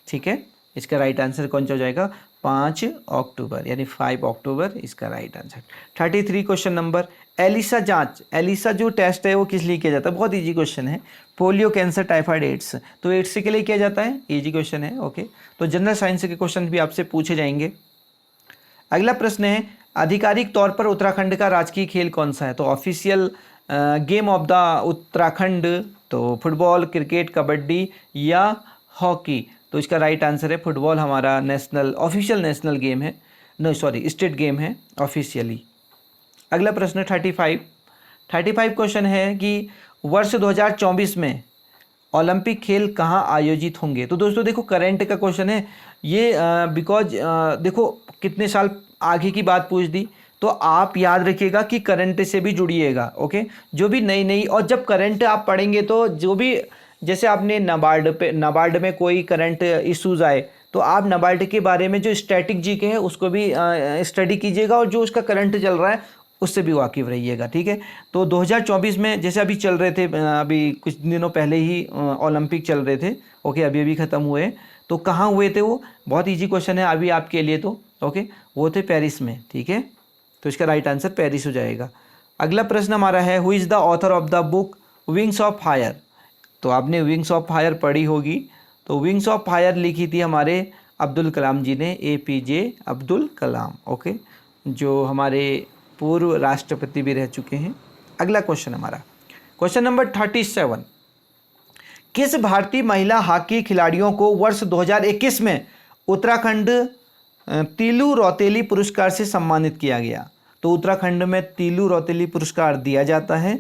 ठीक है, इसका राइट आंसर कौन सा हो जाएगा, 5 अक्टूबर, यानी 5 अक्टूबर इसका right answer. 33 question number, ELISA जांच, एलिसा जो टेस्ट है वो किस लिए किया जाता है, बहुत इजी क्वेश्चन है, पोलियो, कैंसर, टाइफाइड, एड्स, तो एड्स के लिए किया जाता है, इजी क्वेश्चन है। ओके, तो जनरल साइंस के क्वेश्चन भी आपसे पूछे जाएंगे। अगला प्रश्न है, आधिकारिक तौर पर उत्तराखंड का राजकीय खेल कौन सा है, तो official game of the Uttarakhand, तो फुटबॉल, क्रिकेट, कबड्डी या हॉकी, तो इसका राइट आंसर है फुटबॉल, हमारा नेशनल ऑफिशियल नेशनल गेम है, नो सॉरी स्टेट गेम है ऑफिशियली। अगला प्रश्न 35 क्वेश्चन है कि वर्ष 2024 में ओलंपिक खेल कहाँ आयोजित होंगे, तो दोस्तों देखो करंट का क्वेश्चन है ये, बिकॉज देखो कितने साल आगे की बात पूछ दी, तो आप याद रखिएगा कि करंट से भी जुड़िएगा। ओके, जो भी नई और जब करंट आप पढ़ेंगे तो जो भी, जैसे आपने नाबार्ड में कोई करंट इश्यूज आए तो आप नाबार्ड के बारे में जो स्टैटिक जीके है उसको भी स्टडी कीजिएगा, और जो उसका करंट चल रहा है उससे भी वाकिफ रहिएगा। ठीक है, तो 2024 में जैसे अभी चल रहे थे, अभी कुछ दिनों पहले ही ओलंपिक चल रहे थे। ओके, अभी ख़त्म हुए, तो कहाँ हुए थे वो, बहुत इजी क्वेश्चन है अभी आपके लिए, तो ओके वो थे पेरिस में। ठीक है, तो इसका राइट आंसर पेरिस हो जाएगा। अगला प्रश्न हमारा है, who is the author of the book wings of fire, तो आपने विंग्स ऑफ फायर पढ़ी होगी, तो विंग्स ऑफ फायर लिखी थी हमारे अब्दुल कलाम जी ने, APJ अब्दुल कलाम। ओके, जो हमारे पूर्व राष्ट्रपति भी रह चुके हैं। अगला क्वेश्चन हमारा क्वेश्चन नंबर 37, किस भारतीय महिला हॉकी खिलाड़ियों को वर्ष 2021 में उत्तराखंड तीलू रौतेली पुरस्कार से सम्मानित किया गया, तो उत्तराखंड में तीलू रौतेली पुरस्कार दिया जाता है,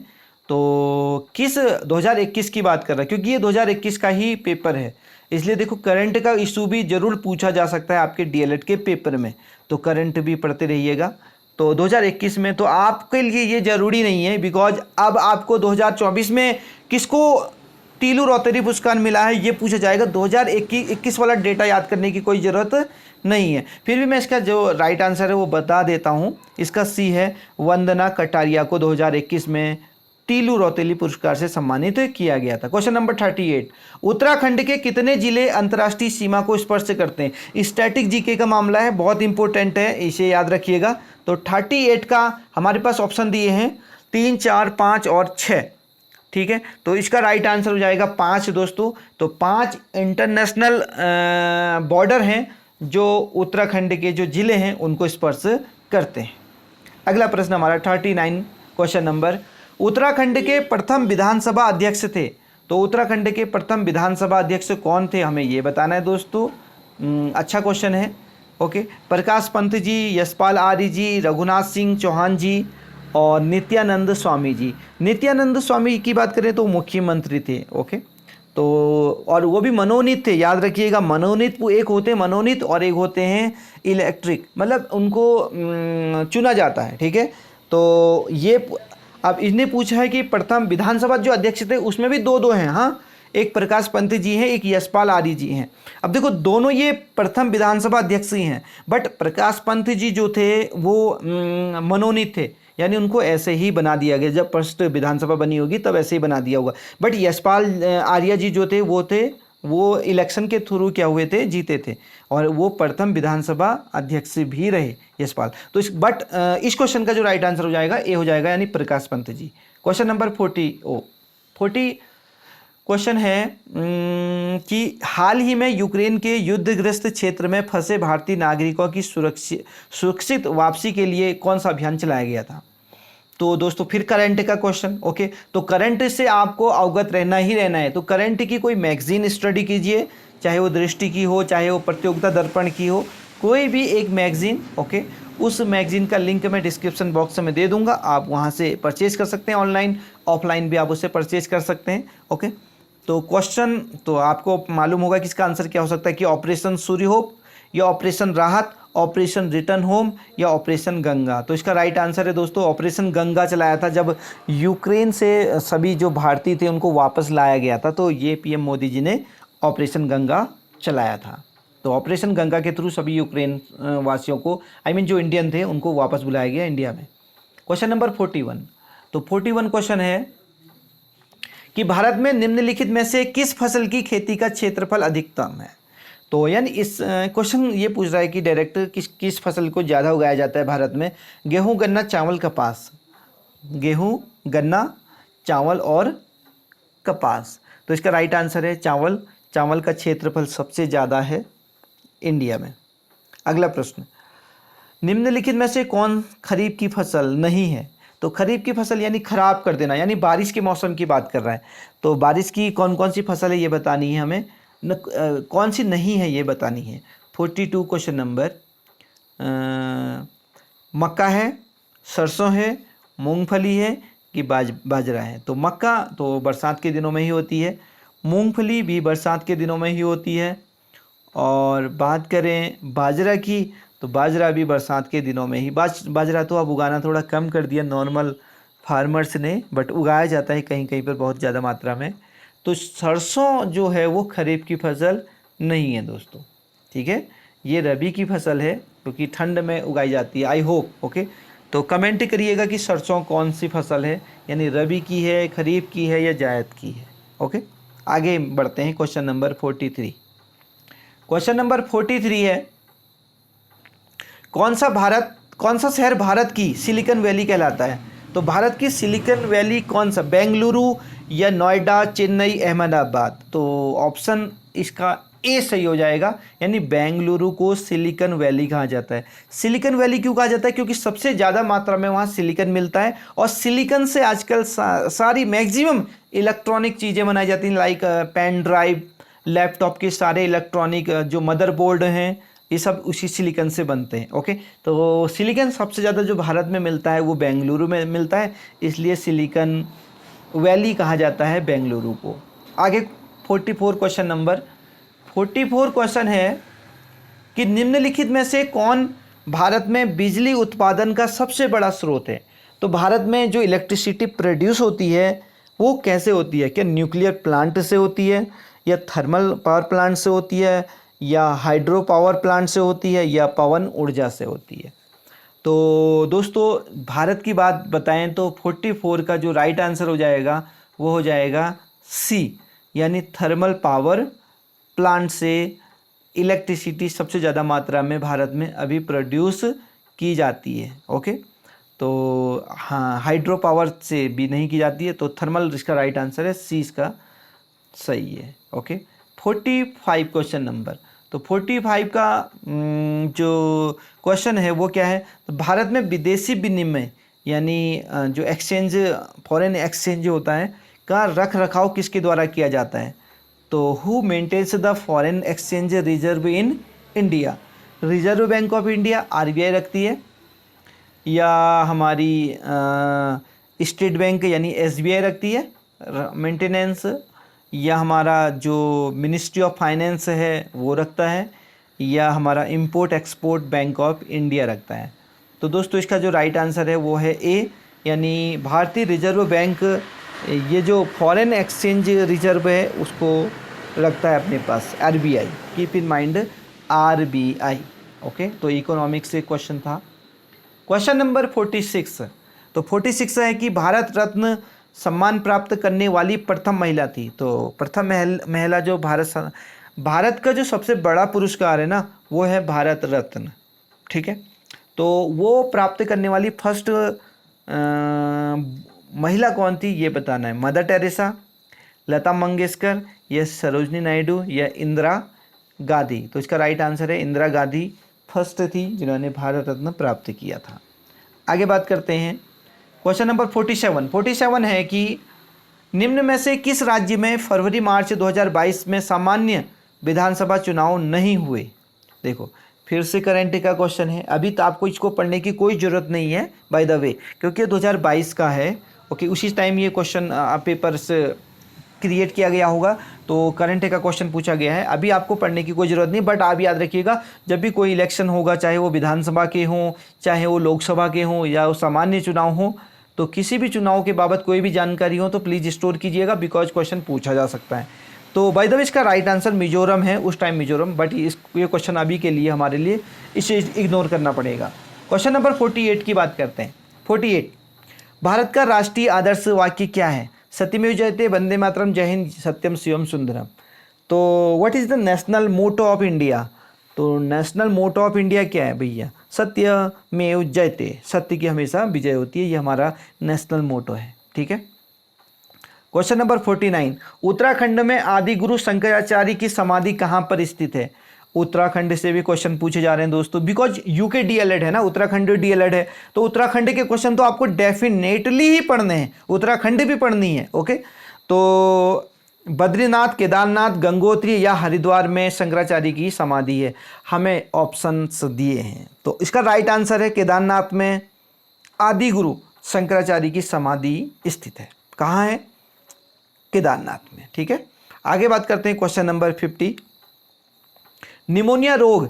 तो किस 2021 की बात कर रहा है, क्योंकि ये 2021 का ही पेपर है, इसलिए देखो करंट का इशू भी जरूर पूछा जा सकता है आपके DLED के पेपर में, तो करंट भी पढ़ते रहिएगा। तो 2021 में तो आपके लिए ये ज़रूरी नहीं है, बिकॉज अब आपको 2024 में किसको तीलू रौतेली पुरस्कार मिला है ये पूछा जाएगा, 2021 वाला डेटा याद करने की कोई ज़रूरत नहीं है। फिर भी मैं इसका जो राइट आंसर है वो बता देता हूँ, इसका सी है, वंदना कटारिया को 2021 में तीलू रौतेली पुरस्कार से सम्मानित किया गया था। क्वेश्चन नंबर 38, उत्तराखंड के कितने जिले अंतर्राष्ट्रीय सीमा को स्पर्श करते हैं, स्टैटिक जीके का मामला है, बहुत इंपॉर्टेंट है, इसे याद रखिएगा। तो 38 का हमारे पास ऑप्शन दिए हैं 3, 4, 5 और 6। ठीक है, तो इसका राइट आंसर हो जाएगा 5 दोस्तों, तो 5 इंटरनेशनल बॉर्डर हैं जो उत्तराखंड के जो जिले हैं उनको स्पर्श करते हैं। अगला प्रश्न हमारा 39 क्वेश्चन नंबर, उत्तराखंड के प्रथम विधानसभा अध्यक्ष थे, तो उत्तराखंड के प्रथम विधानसभा अध्यक्ष कौन थे, हमें ये बताना है दोस्तों। अच्छा क्वेश्चन है। ओके, प्रकाश पंत जी, यशपाल आर्य जी, रघुनाथ सिंह चौहान जी और नित्यानंद स्वामी जी। नित्यानंद स्वामी की बात करें तो मुख्यमंत्री थे। ओके, तो और वो भी मनोनीत थे, याद रखिएगा, मनोनीत एक होते हैं मनोनीत और एक होते हैं इलेक्ट्रिक, मतलब उनको चुना जाता है। ठीक है, तो ये अब इसने पूछा है कि प्रथम विधानसभा जो अध्यक्ष थे उसमें भी दो हैं, हाँ, एक प्रकाश पंत जी हैं, एक यशपाल आर्य जी हैं। अब देखो दोनों ये प्रथम विधानसभा अध्यक्ष ही हैं, बट प्रकाश पंत जी जो थे वो मनोनीत थे, यानी उनको ऐसे ही बना दिया गया, जब फर्स्ट विधानसभा बनी होगी तब ऐसे ही बना दिया होगा। बट यशपाल आर्य जी जो थे वो इलेक्शन के थ्रू क्या हुए थे, जीते थे, और वो प्रथम विधानसभा अध्यक्ष भी रहे यशपाल। तो इस क्वेश्चन का जो राइट आंसर हो जाएगा ए हो जाएगा, यानी Prakash Pant ji. Question number 40 question है कि हाल ही में यूक्रेन के युद्धग्रस्त क्षेत्र में फंसे भारतीय नागरिकों की सुरक्षित वापसी के लिए कौन सा अभियान चलाया गया था, तो दोस्तों फिर करंट का क्वेश्चन। ओके, तो करंट से आपको अवगत रहना ही रहना है। तो करंट की कोई मैगजीन स्टडी कीजिए, चाहे वो दृष्टि की हो, चाहे वो प्रतियोगिता दर्पण की हो, कोई भी एक मैगजीन। ओके, उस मैगजीन का लिंक मैं डिस्क्रिप्शन बॉक्स में दे दूंगा, आप वहाँ से परचेज कर सकते हैं, ऑनलाइन ऑफलाइन भी आप उससे परचेज कर सकते हैं। ओके, तो क्वेश्चन तो आपको मालूम होगा कि इसका आंसर क्या हो सकता है, कि ऑपरेशन सूर्य होप, या ऑपरेशन राहत, ऑपरेशन रिटर्न होम, या ऑपरेशन गंगा। तो इसका राइट आंसर है दोस्तों ऑपरेशन गंगा चलाया था जब यूक्रेन से सभी जो भारतीय थे उनको वापस लाया गया था, तो ये पीएम मोदी जी ने ऑपरेशन गंगा चलाया था। तो ऑपरेशन गंगा के थ्रू सभी यूक्रेन वासियों को, जो इंडियन थे उनको वापस बुलाया गया इंडिया में। Question number 41। तो 41 क्वेश्चन है कि भारत में निम्नलिखित में से किस फसल की खेती का क्षेत्रफल अधिकतम है। तो यानी इस क्वेश्चन ये पूछ रहा है कि डायरेक्टर किस फसल को ज़्यादा उगाया जाता है भारत में, गेहूं, गन्ना, चावल, कपास। गेहूं, गन्ना, चावल और कपास। तो इसका राइट आंसर है चावल। चावल का क्षेत्रफल सबसे ज़्यादा है इंडिया में। अगला प्रश्न, निम्नलिखित में से कौन खरीफ की फसल नहीं है। तो खरीफ की फसल यानी खराब कर देना, यानी बारिश के मौसम की बात कर रहा है। तो बारिश की कौन कौन सी फसल है ये बतानी है हमें, कौन सी नहीं है ये बतानी है। 42 क्वेश्चन नंबर, मक्का है, सरसों है, मूंगफली है कि बाजरा है। तो मक्का तो बरसात के दिनों में ही होती है, मूंगफली भी बरसात के दिनों में ही होती है, और बात करें बाजरा की तो बाजरा भी बरसात के दिनों में ही। बाजरा तो अब उगाना थोड़ा कम कर दिया नॉर्मल फार्मर्स ने, बट उगाया जाता है कहीं कहीं पर बहुत ज़्यादा मात्रा में। तो सरसों जो है वो खरीफ की फसल नहीं है दोस्तों, ठीक है, ये रबी की फसल है क्योंकि ठंड में उगाई जाती है। I hope. ओके, तो कमेंट करिएगा कि सरसों कौन सी फसल है, यानी रबी की है, खरीफ की है या जायद की है। ओके, आगे बढ़ते हैं। Question number 43। क्वेश्चन नंबर 43 है, कौन सा शहर भारत की सिलिकॉन वैली कहलाता है। तो भारत की सिलिकॉन वैली कौन सा, बेंगलुरु या नोएडा, चेन्नई, अहमदाबाद। तो ऑप्शन इसका ए सही हो जाएगा, यानी बेंगलुरु को सिलिकॉन वैली कहा जाता है। सिलिकॉन वैली क्यों कहा जाता है, क्योंकि सबसे ज़्यादा मात्रा में वहाँ सिलिकॉन मिलता है, और सिलिकॉन से आजकल सारी मैक्सिमम इलेक्ट्रॉनिक चीज़ें बनाई जाती हैं, लाइक पेन ड्राइव, लैपटॉप के सारे इलेक्ट्रॉनिक जो मदरबोर्ड हैं, ये सब उसी सिलिकॉन से बनते हैं। ओके, तो सिलिकॉन सबसे ज़्यादा जो भारत में मिलता है वो बेंगलुरु में मिलता है, इसलिए सिलिकॉन वैली कहा जाता है बेंगलुरु को। आगे 44 क्वेश्चन नंबर 44 क्वेश्चन है कि निम्नलिखित में से कौन भारत में बिजली उत्पादन का सबसे बड़ा स्रोत है। तो भारत में जो इलेक्ट्रिसिटी प्रोड्यूस होती है वो कैसे होती है, क्या न्यूक्लियर प्लांट से होती है, या थर्मल पावर प्लांट से होती है, या हाइड्रो पावर प्लांट से होती है, या पवन ऊर्जा से होती है। तो दोस्तों भारत की बात बताएं तो 44 का जो राइट आंसर हो जाएगा वो हो जाएगा सी, यानी थर्मल पावर प्लांट से इलेक्ट्रिसिटी सबसे ज़्यादा मात्रा में भारत में अभी प्रोड्यूस की जाती है। ओके, तो हाँ, हाइड्रो पावर से भी नहीं की जाती है, तो थर्मल इसका राइट आंसर है, सी इसका सही है। Okay, 45 question number. तो 45 का जो क्वेश्चन है वो क्या है, तो भारत में विदेशी विनिमय यानी जो एक्सचेंज, फॉरेन एक्सचेंज जो होता है का रख रखाव किसके द्वारा किया जाता है। तो who maintains the foreign exchange reserve in India. Reserve bank of India RBI रखती है, या हमारी स्टेट बैंक यानी एसबीआई रखती है मेंटेनेंस, या हमारा जो मिनिस्ट्री ऑफ फाइनेंस है वो रखता है, या हमारा import export bank of India रखता है। तो दोस्तों इसका जो राइट आंसर है वो है ए, यानी भारतीय रिजर्व बैंक ये जो फॉरेन एक्सचेंज रिजर्व है उसको रखता है अपने पास, RBI. Keep in mind RBI. Okay, तो इकोनॉमिक्स से क्वेश्चन था। Question number 46। तो 46 है कि भारत रत्न सम्मान प्राप्त करने वाली प्रथम महिला थी। तो प्रथम महिला जो भारत का जो सबसे बड़ा पुरस्कार है ना वो है भारत रत्न, ठीक है। तो वो प्राप्त करने वाली फर्स्ट महिला कौन थी ये बताना है। मदर टेरेसा, लता मंगेशकर, या सरोजनी नायडू, या इंदिरा गांधी। तो इसका राइट आंसर है इंदिरा गांधी फर्स्ट थी जिन्होंने भारत रत्न प्राप्त किया था। आगे बात करते हैं क्वेश्चन नंबर 47 है कि निम्न में से किस राज्य में फरवरी मार्च 2022 में सामान्य विधानसभा चुनाव नहीं हुए। देखो फिर से करंट का क्वेश्चन है, अभी तो आपको इसको पढ़ने की कोई ज़रूरत नहीं है बाय द वे, क्योंकि 2022 का है। ओके, उसी टाइम ये क्वेश्चन पेपर से क्रिएट किया गया होगा, तो करंट का क्वेश्चन पूछा गया है। अभी आपको पढ़ने की कोई ज़रूरत नहीं, बट आप याद रखिएगा जब भी कोई इलेक्शन होगा, चाहे वो विधानसभा के हों, चाहे वो लोकसभा के हों, या वो सामान्य चुनाव हों, तो किसी भी चुनाव के बाबत कोई भी जानकारी हो तो प्लीज़ स्टोर कीजिएगा, बिकॉज क्वेश्चन पूछा जा सकता है। तो बाय द वे इसका राइट आंसर मिजोरम है, उस टाइम मिजोरम, बट ये क्वेश्चन अभी के लिए हमारे लिए इसे इग्नोर करना पड़ेगा। क्वेश्चन नंबर 48 की बात करते हैं। 48, भारत का राष्ट्रीय आदर्श वाक्य क्या है। सत्यमेव जयते, वंदे मातरम, जय हिंद, सत्यम शिवम सुंदरम। तो what is the national motto of India. तो नेशनल मोटो ऑफ इंडिया क्या है भैया, सत्यमेव जयते, सत्य की हमेशा विजय होती है, ये हमारा नेशनल मोटो है। ठीक है। क्वेश्चन नंबर 49, उत्तराखंड में आदि गुरु शंकराचार्य की समाधि कहाँ पर स्थित है। उत्तराखंड से भी क्वेश्चन पूछे जा रहे हैं दोस्तों, बिकॉज यूके डीएलएड है ना, उत्तराखंड डीएलएड है, तो उत्तराखंड के क्वेश्चन तो आपको डेफिनेटली ही पढ़ने हैं, उत्तराखंड भी पढ़नी है। ओके, तो बद्रीनाथ, केदारनाथ, गंगोत्री या हरिद्वार में शंकराचार्य की समाधि है। हमें ऑप्शंस दिए हैं, तो इसका राइट आंसर है केदारनाथ में आदि गुरु शंकराचार्य की समाधि स्थित है। कहाँ है, केदारनाथ में। ठीक है, आगे बात करते हैं क्वेश्चन नंबर 50, निमोनिया रोग।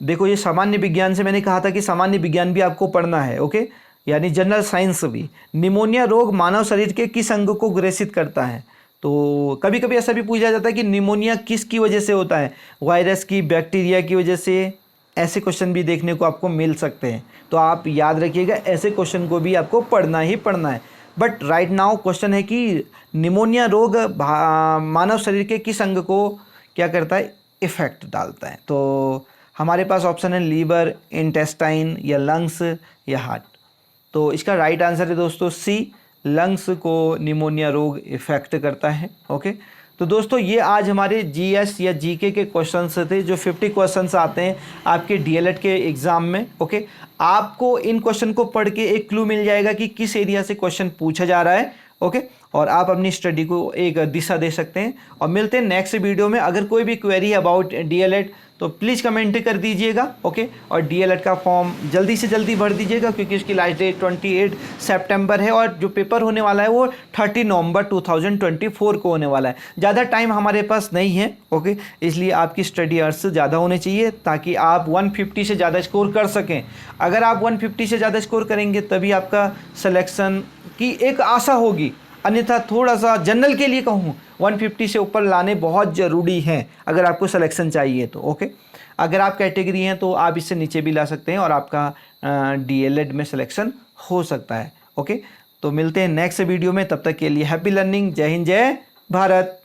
देखो ये सामान्य विज्ञान से मैंने कहा था कि सामान्य विज्ञान भी आपको पढ़ना है। ओके, यानी जनरल साइंस भी। निमोनिया रोग मानव शरीर के किस अंग को ग्रसित करता है। तो कभी कभी ऐसा भी पूछा जाता है कि निमोनिया किसकी वजह से होता है, वायरस की, बैक्टीरिया की वजह से। ऐसे क्वेश्चन भी देखने को आपको मिल सकते हैं, तो आप याद रखिएगा ऐसे क्वेश्चन को भी आपको पढ़ना ही पढ़ना है। बट राइट नाउ क्वेश्चन है कि निमोनिया रोग मानव शरीर के किस अंग को क्या करता है, इफेक्ट डालता है। तो हमारे पास ऑप्शन है लीवर, इंटेस्टाइन या लंग्स या हार्ट। तो इसका राइट आंसर है दोस्तों सी, लंग्स को निमोनिया रोग इफेक्ट करता है। ओके, तो दोस्तों ये आज हमारे जीएस या जीके के क्वेश्चंस थे, जो 50 क्वेश्चंस आते हैं आपके डीएलएड के एग्ज़ाम में। ओके, आपको इन क्वेश्चन को पढ़ के एक क्लू मिल जाएगा कि किस एरिया से क्वेश्चन पूछा जा रहा है। ओके, और आप अपनी स्टडी को एक दिशा दे सकते हैं। और मिलते हैं नेक्स्ट वीडियो में। अगर कोई भी क्वेरी अबाउट डीएलएड तो प्लीज़ कमेंट कर दीजिएगा। ओके, और डीएलएड का फॉर्म जल्दी से जल्दी भर दीजिएगा, क्योंकि इसकी लास्ट डेट 28 सितंबर है, और जो पेपर होने वाला है वो 30 नवंबर 2024 को होने वाला है। ज़्यादा टाइम हमारे पास नहीं है। ओके, इसलिए आपकी स्टडी आवर्स ज़्यादा होने चाहिए, ताकि आप 150 से ज़्यादा स्कोर कर सकें। अगर आप 150 से ज़्यादा स्कोर करेंगे तभी आपका सिलेक्शन की एक आशा होगी, अन्यथा थोड़ा सा जनरल के लिए कहूँ 150 से ऊपर लाने बहुत ज़रूरी हैं अगर आपको सिलेक्शन चाहिए तो। ओके, अगर आप कैटेगरी हैं तो आप इससे नीचे भी ला सकते हैं और आपका डीएलएड में सिलेक्शन हो सकता है। ओके, तो मिलते हैं नेक्स्ट वीडियो में, तब तक के लिए हैप्पी लर्निंग। जय हिंद, जय भारत।